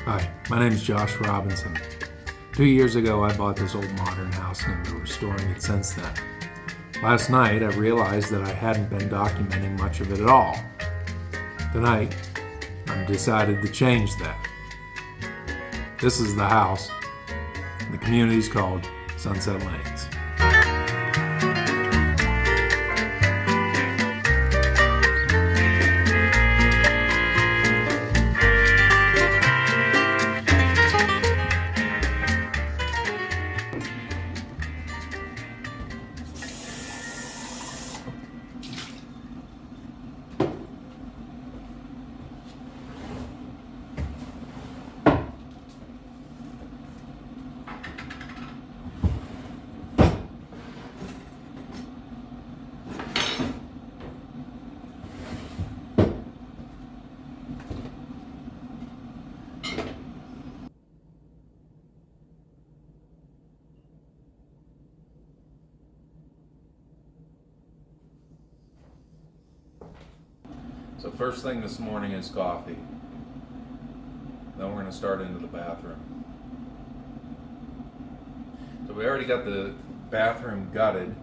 Hi, my name is Josh Robinson. 2 years ago, I bought this old modern house and have been restoring it since then. Last night, I realized that I hadn't been documenting much of it at all. Tonight, I've decided to change that. This is the house. The community is called Sunset Lanes. So first thing this morning is coffee. Then we're going to start into the bathroom. So we already got the bathroom gutted.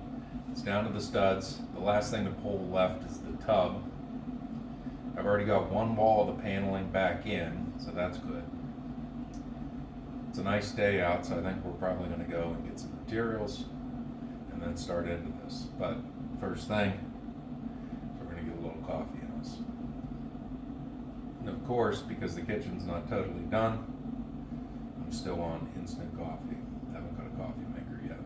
It's down to the studs. The last thing to pull left is the tub. I've already got one wall of the paneling back in, so that's good. It's a nice day out, so I think we're probably going to go and get some materials and then start into this. But first thing, we're going to get a little coffee in us. And of course, because the kitchen's not totally done, I'm still on instant coffee. I haven't got a coffee maker yet.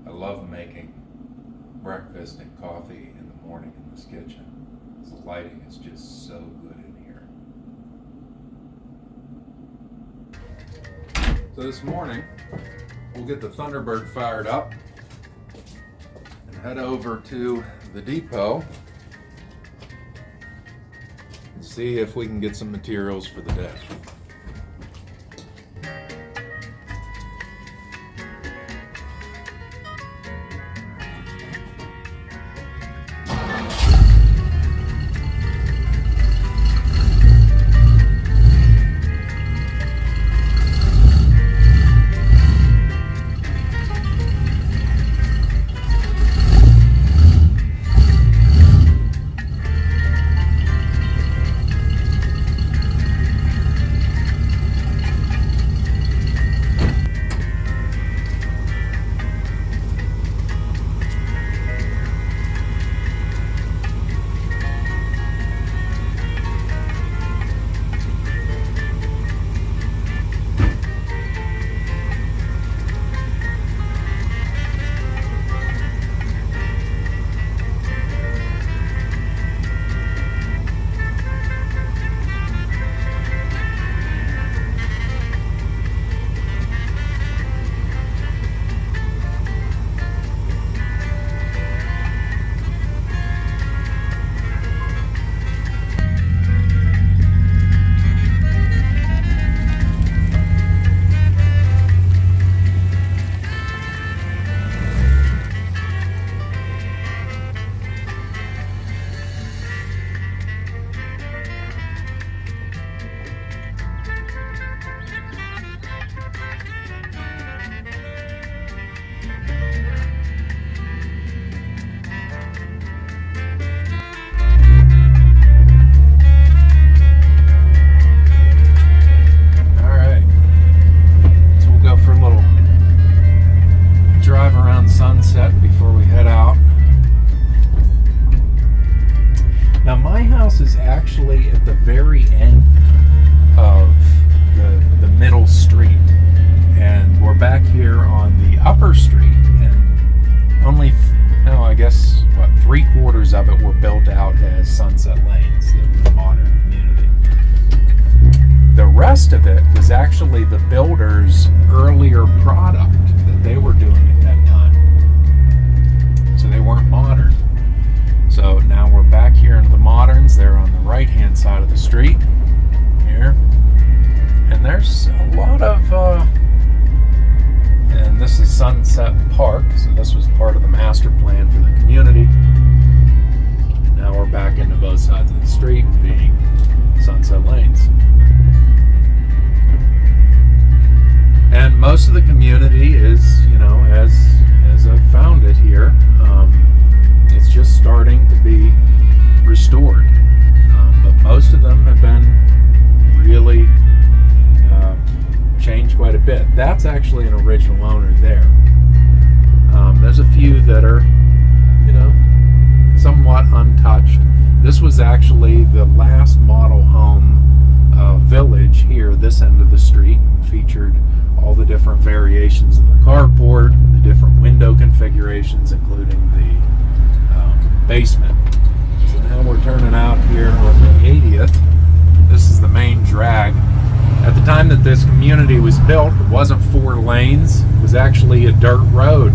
I love making breakfast and coffee in the morning in this kitchen. The lighting is just so good in here. So this morning, we'll get the Thunderbird fired up and head over to the depot and see if we can get some materials for the day. Sunset before we head out. Now my house is actually at the very end of the middle street, and we're back here on the upper street, and only I guess 3/4 of it were built out as Sunset Lanes, the modern community. The rest of it was actually the builder's earlier product that they were doing at that time. So they weren't modern. So now we're back here into the moderns. They're on the right-hand side of the street here. And there's a lot of, and this is Sunset Park. park. So this was part of the master plan for the community. And now we're back into both sides of the street, being Sunset Lanes. And most of the community is, you know, as I've found it here, it's just starting to be restored. But most of them have been really changed quite a bit. That's actually an original owner there. There's a few that are, you know, somewhat untouched. This was actually the last model home village here, this end of the street. Featured all the different variations of the carport, the different window configurations, including the basement. So now we're turning out here on the 80th. This is the main drag. At the time that this community was built, it wasn't 4 lanes. It was actually a dirt road.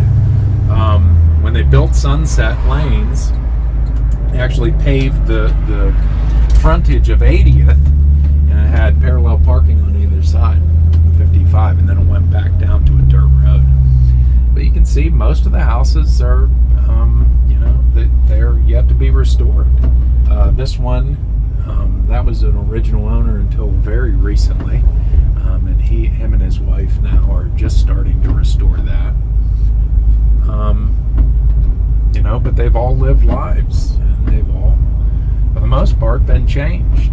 When they built Sunset Lanes, they actually paved the frontage of 80th, and it had parallel parking on either side, 55, and then it went back down to a dirt road. But you can see most of the houses are, you know, they're yet to be restored. This one, that was an original owner until very recently, and him and his wife now are just starting to restore that. You know, but they've all lived lives, and they've all, for the most part, been changed.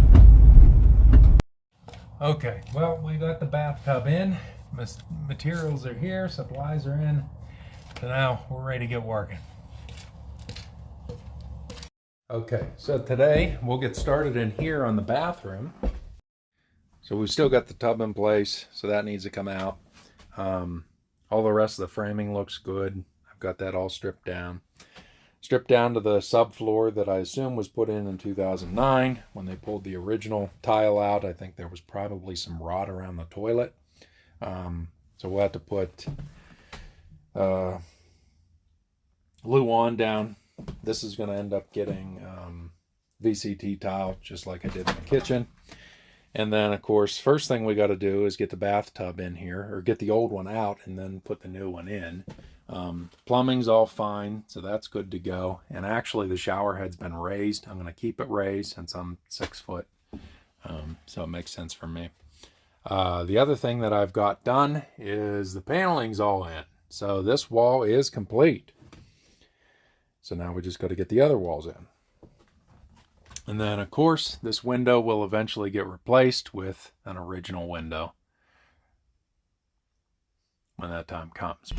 Okay, well, we got the bathtub in, materials are here, supplies are in, so now we're ready to get working. Okay, so today we'll get started in here on the bathroom. So we've still got the tub in place, so that needs to come out. All the rest of the framing looks good. I've got that all stripped down. Stripped down to the subfloor that I assume was put in 2009 when they pulled the original tile out. I think there was probably some rot around the toilet. So we'll have to put Luan down. This is going to end up getting VCT tile, just like I did in the kitchen. And then, of course, first thing we got to do is get the bathtub in here, or get the old one out and then put the new one in. Plumbing's all fine, so that's good to go. And actually, the shower head's been raised. I'm going to keep it raised since I'm 6 foot, so it makes sense for me. The other thing that I've got done is the paneling's all in. So this wall is complete. So now we just got to get the other walls in. And then, of course, this window will eventually get replaced with an original window when that time comes.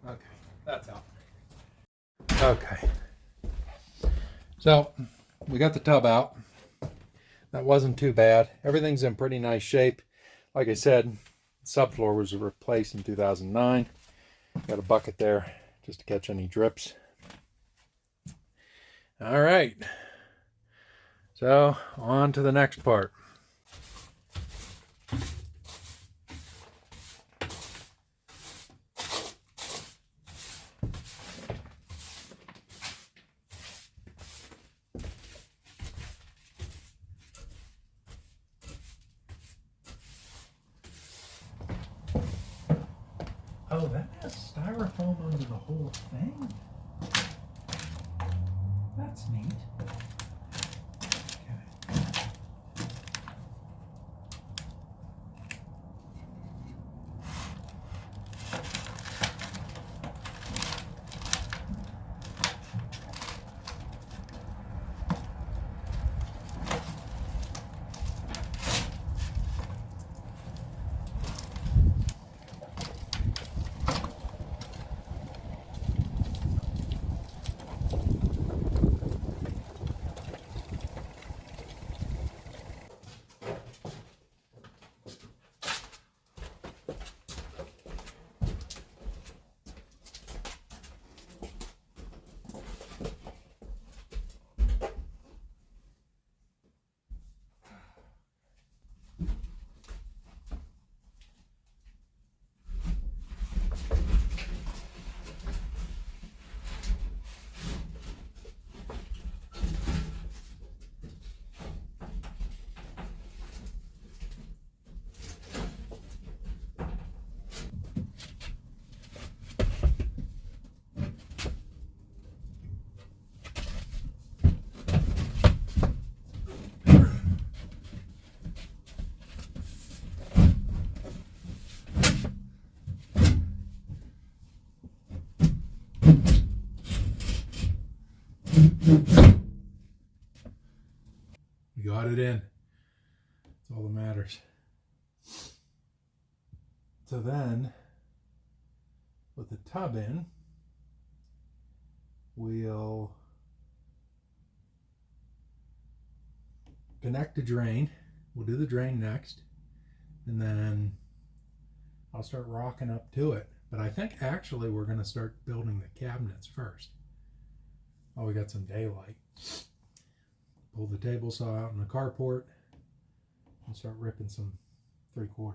Okay, that's out. Okay. So, we got the tub out. That wasn't too bad. Everything's in pretty nice shape. Like I said, the subfloor was replaced in 2009. Got a bucket there just to catch any drips. All right. So, on to the next part. Oh, that has styrofoam under the whole thing? That's neat. Okay. got it in. That's all that matters. So then, with the tub in, we'll connect the drain. We'll do the drain next, and then I'll start rocking up to it. But I think actually we're going to start building the cabinets first. Oh, we got some daylight. Pull the table saw out in the carport and start ripping some 3/4.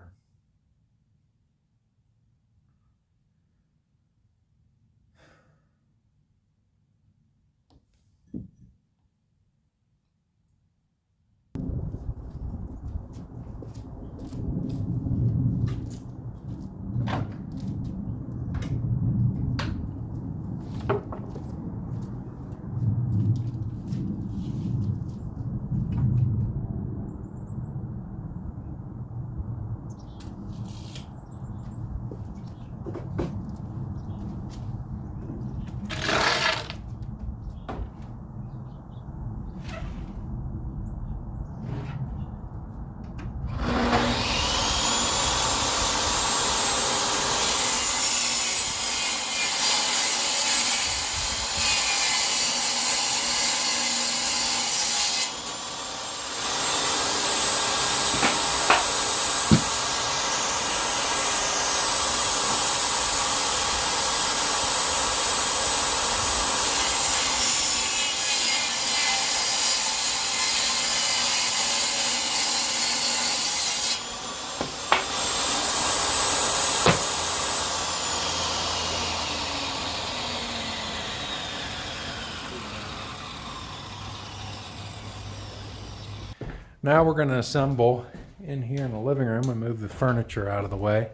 Now we're going to assemble in here in the living room and move the furniture out of the way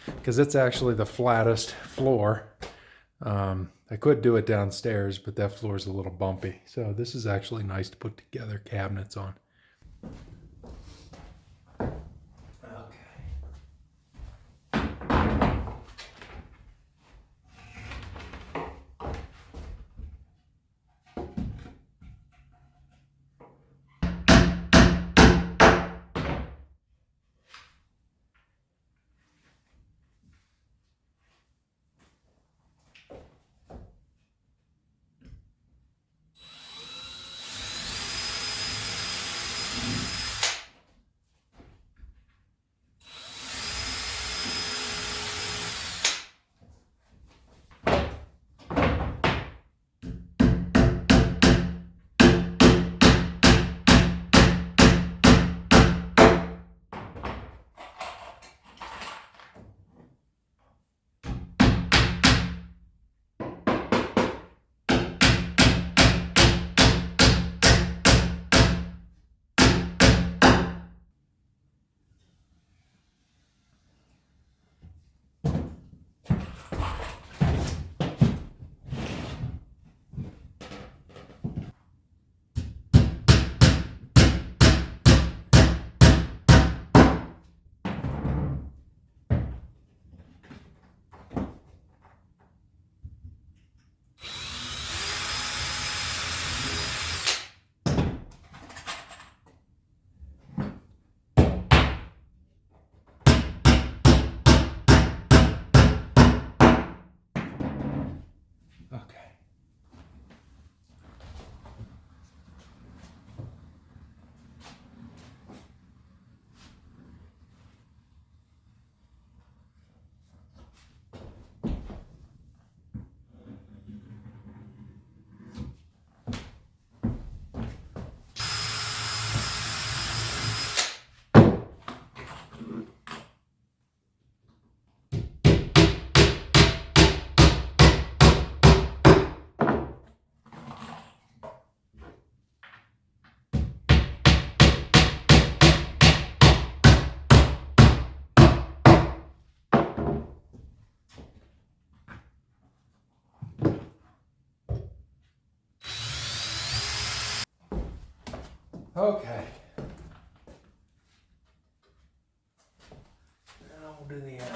because it's actually the flattest floor. I could do it downstairs, but that floor is a little bumpy. So this is actually nice to put together cabinets on. Okay. Now we'll do the ends.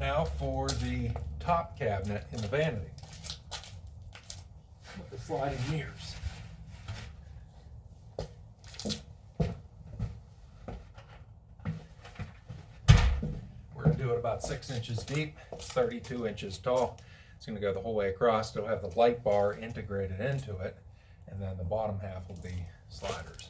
Now for the top cabinet in the vanity with the sliding mirrors. We're going to do it about 6 inches deep. It's 32 inches tall. It's going to go the whole way across. It'll have the light bar integrated into it, and then the bottom half will be sliders.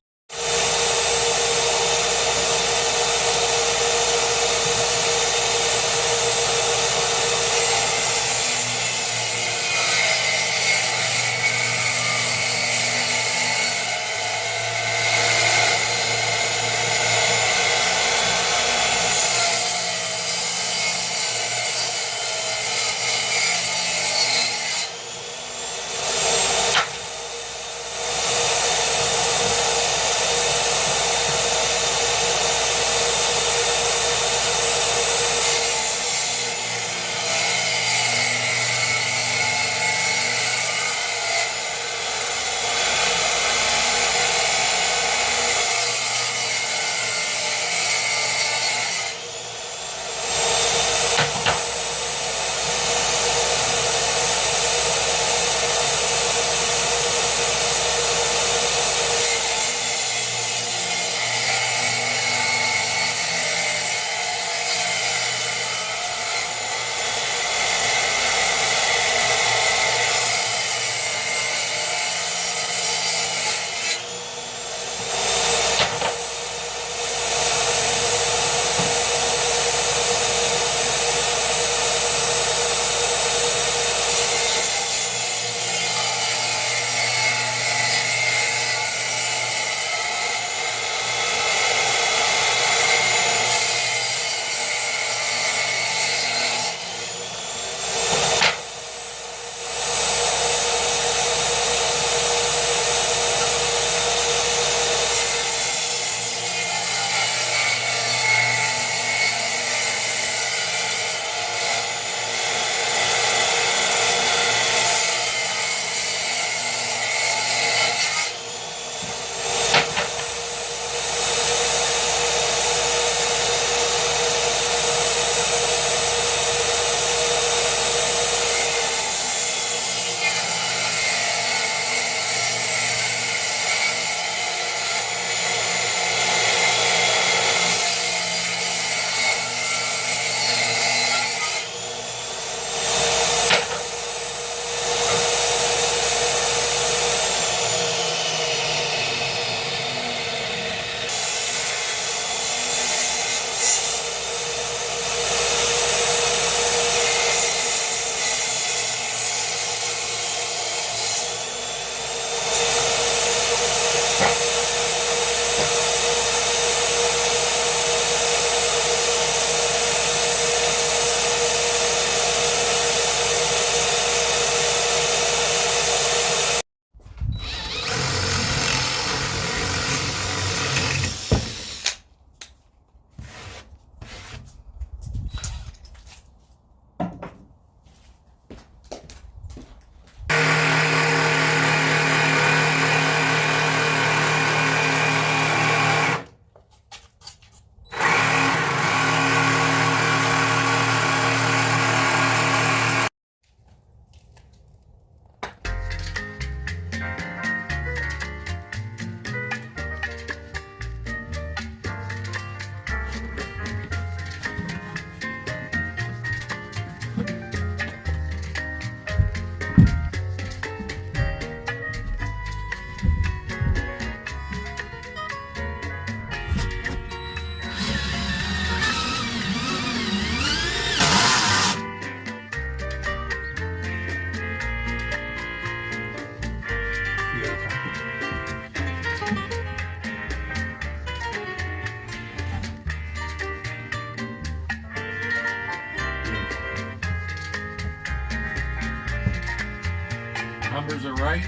Numbers are right.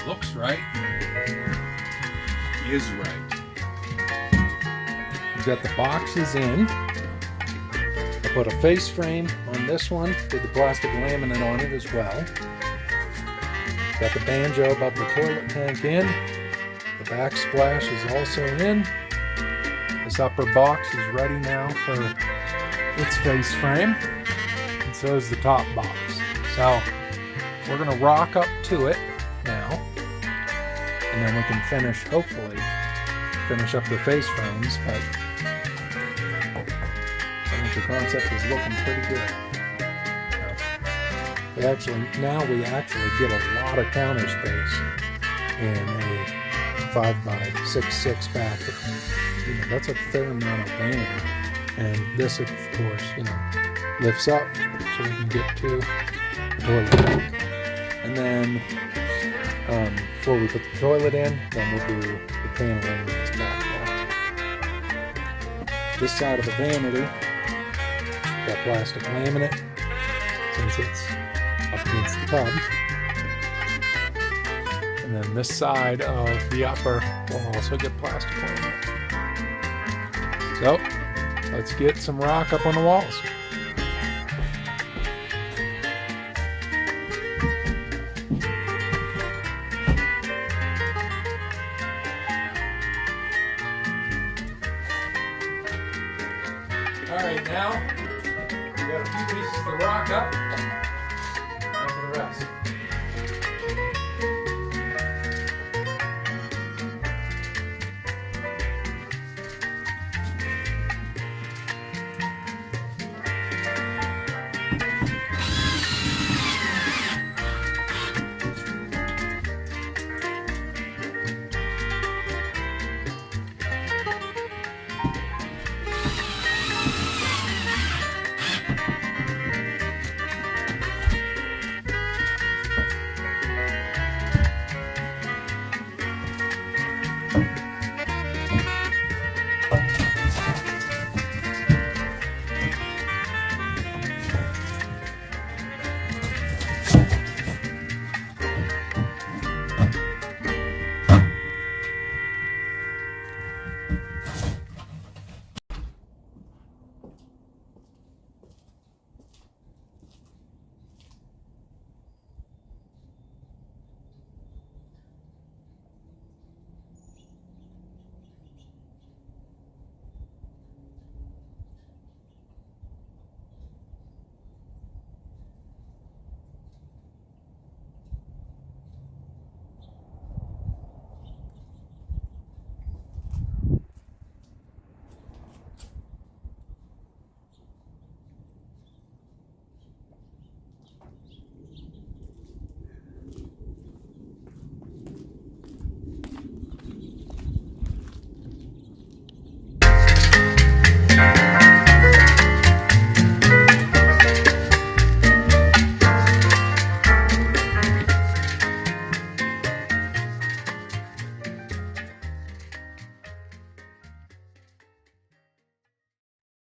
Looks right. Is right. We've got the boxes in. I put a face frame on this one. Did the plastic laminate on it as well. Got the banjo above the toilet tank in. The backsplash is also in. This upper box is ready now for its face frame, and so is the top box. So we're going to rock up to it now, and then we can hopefully finish up the face frames, but I think the concept is looking pretty good. We actually get a lot of counter space in a 5x6 bathroom. That's a fair amount of vanity, and this, of course, lifts up so we can get to the toilet tank. And then before we put the toilet in, then we'll do the paneling with this back wall. This side of the vanity got plastic laminate since it's up against the tub. And then this side of the upper will also get plastic laminate. So, let's get some rock up on the walls. Alright, now we got a few pieces of rock up. Now for the rest.